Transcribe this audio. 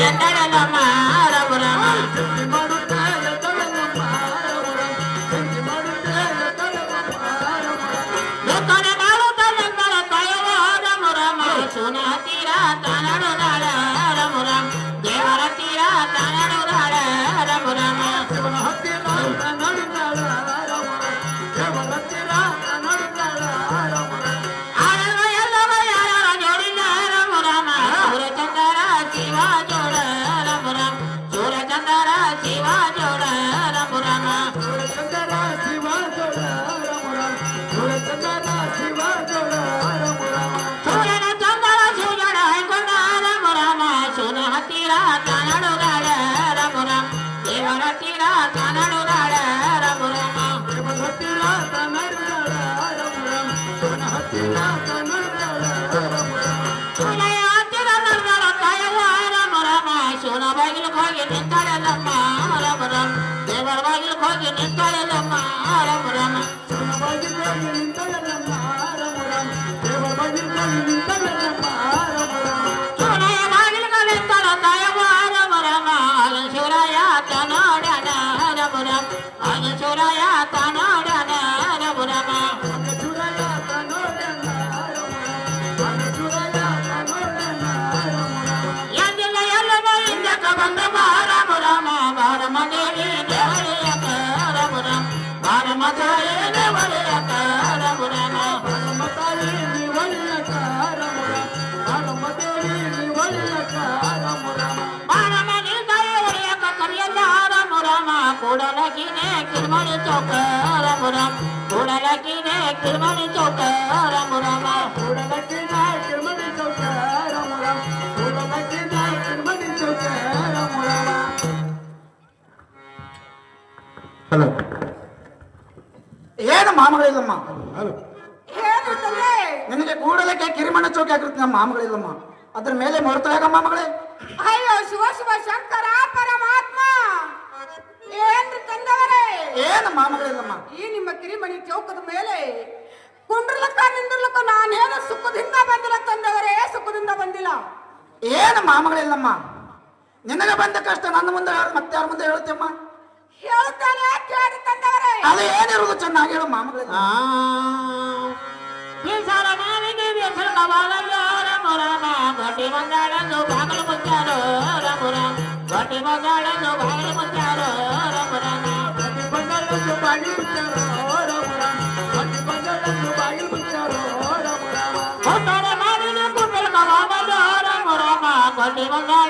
ಎಂದಳಲಮ್ಮ ರಮ ರಮ ಸುನ ತೀರ ತನಡುದಾಳ ರಮ ರಮ ದೇವರ ತೀರ ತನಡುದಾಳ ರಮ ರಮ ಸುನ ಹತ್ತಿರ ತನಡುದಾಳ ರಮ ದೇವರ ತೀರ ತನಡುದಾಳ ರಮ ಆಳವ ಎಲ್ಲವ ಯಾರ ಜೋಡಿನ ರಮ ರಮ ಸೂರ್ಯಚಂದ್ರ ಶಿವ ಜೋಡ ರಮ ರಮ ಸೂರ್ಯಚಂದ್ರ ಶಿವ ಜೋಡ ರಮ ರಮ ಸೂರ್ಯಚಂದ್ರ ಶಿವ ಜೋಡ ರಮ ರಮ ಸೂರ್ಯಚಂದ್ರ ಶಿವ ಜೋಡ ರಮ ರಮ ಸುನ ಹತ್ತಿರ ಕನ್ನಡುಗಾಳ ರಮ ರಮ ದೇವರ ತೀರ ಕನ್ನಡುಗಾಳ ರಮ ರಮ ದೇವರ ಹತ್ತಿರ ಕನ್ನಡುಗಾಳ ರಮ ರಮ ಸುನ ಹತ್ತಿರ ಕನ್ನಡುಗಾಳ ರಮ ರಮ ಸುನಯ ಹತ್ತಿರ ನಡೆದಾಳ ಕಾಯವ ರಮ ರಮ ಸುನ ಬಾಗಿಲಿಗೆ ಹೋಗಿ ನಿಂತಾಳಲ್ಲಮ್ಮ ರಮ ರಮ ದೇವರ ಬಾಗಿಲಿಗೆ ಹೋಗಿ ನಿಂತಾಳಲ್ಲಮ್ಮ ರಮ ರಮ ಸುನ ಬಾಗಿಲಿಗೆ ಹೋಗಿ ನಿಂತಾಳಲ್ಲಮ್ಮ ರಮ ರಮ ದೇವರ ಬಾಗಿಲಿಗೆ ಹೋಗಿ ನಿಂತಾಳಲ್ಲಮ್ಮ ರಮ ರಮ ಶಿವರಾಯ ತನೋಡ್ಯಾನ ರಮ ರಮ ಅನ ಶಿವರಾಯ ತನೋಡ್ಯಾನ ರಮ ರಮ ಶಿವರಾಯ ತನೋಡ್ಯಾನ ಅನ ಶಿವರಾಯ ತನೋಡ್ಯಾನ ಎಂದಿಲ್ಲ ಎಲ್ಲವ ಹಿಂದಕ ಬಂದ ರಮ ರಮ ಬಾರಮ ದೇವಿ ದೇವರಿಯಕ ರಮ ರಮ ಬಾರಮ ತಾಯಿ ದೇವರಿಯಕ ರಮ ರಮ ಬಾರಮ ತಾಯಿ ದೇವರಿಯಕ ರಮ ರಮ ಬಾರಮ ದೇವಿ ದೇವರಿಯಕ ರಮ ರಮ ಬಾರಮ ಕರಿಯಲ್ಲ ರಮ ರಮ ಕೂಡಲಕಿನೇ ಕಿರ್ಮಣಿ ಚೌಕ ರಮ ರಮ ಕೂಡಲಕಿನೇ ಕಿರ್ಮಣಿ ಚೌಕ ರಮ ರಮ ಕೂಡಲಕಿನೇ ಕಿರ್ಮಣಿ ಚೌಕ ರಮ ರಮ ಕೂಡಲಕಿನೇ ಕಿರ್ಮಣಿ ಚೌಕ ರಮ ರಮ. ಹಲೋ ಏನು ಮಾಮಗಳಿಲ್ಲಮ್ಮ ನಿನಗೆ ಕೂಡಲಕ್ಕೆ ಕಿರಿಮಣ್ಣ ಚೌಕ ಹಾಕಿರುತ್ತೆ ನಮ್ಮ ಮಾಮಗಳಿಲ್ಲಮ್ಮ ಅದ್ರ ಮೇಲೆ ಮರ್ತಾಗ ಮಾಮಗಳೇ ಅಯ್ಯೋ ಶಿವ ಶಿವ ಶಂಕರ ಪರಮಾತ್ಮ ಏನ್ರಿ ತಂದವರೇ ಏನು ಮಾಮಗಳಿಲ್ಲಮ್ಮ ಈ ನಿಮ್ಮ ಕಿರಿಮಣಿ ಚೌಕದ ಮೇಲೆ ಕುಂಡ್ರಲಕ್ಕ ನಿಂದ್ರಲಕ್ಕ ನಾನೇನು ಸುಖದಿಂದ ಬಂದಿಲ್ಲ ತಂದವರೇ ಸುಖದಿಂದ ಬಂದಿಲ್ಲ ಏನು ಮಾಮಗಳಿಲ್ಲಮ್ಮ ನಿನಗೆ ಬಂದ ಕಷ್ಟ ನನ್ನ ಮುಂದೆ ಮತ್ತೆ ಯಾರ ಮುಂದೆ ಹೇಳ್ತೀಯಮ್ಮ ಹೇಳ್ತಾನೆ ಕೇಳಿ ತಂದವರೇ ಅದು ಏನಿರುವುದು ಚೆನ್ನಾಗಿ ಹೇಳು ಮಾಮಗಳಿಲ್ಲ ಬೇಸರ ಮಾವಿಗೆ ಬೇಸರ ಬಾಳಲ್ಲ ರಮ ರಮ ಗಟ್ಟಿ ಬಂದಾಳಂದು ಬಾಗಿಲು ಮುಚ್ಚಾರೋ ರಮ ರಮ ಗಟ್ಟಿ ಬಂದಾಳಂದು ಬಾಗಿಲು ಮುಚ್ಚಾರೋ ರಮ ರಮ ಗಟ್ಟಿ ಬಂದಾಳಂದು ಬಾಗಿಲು ಮುಚ್ಚಾರೋ ರಮ ರಮ ಗಟ್ಟಿ ಬಂದಾಳಂದು ಬಾಗಿಲು ಮುಚ್ಚಾರೋ ರಮ ರಮ ಹೊಟ್ಟರೆ ಮಾವಿಗೆ ಕುಂಡಲ ಕವಾಬಲ್ಲ ರಮ ರಮ ಗಟ್ಟಿ ಬಂದಾಳ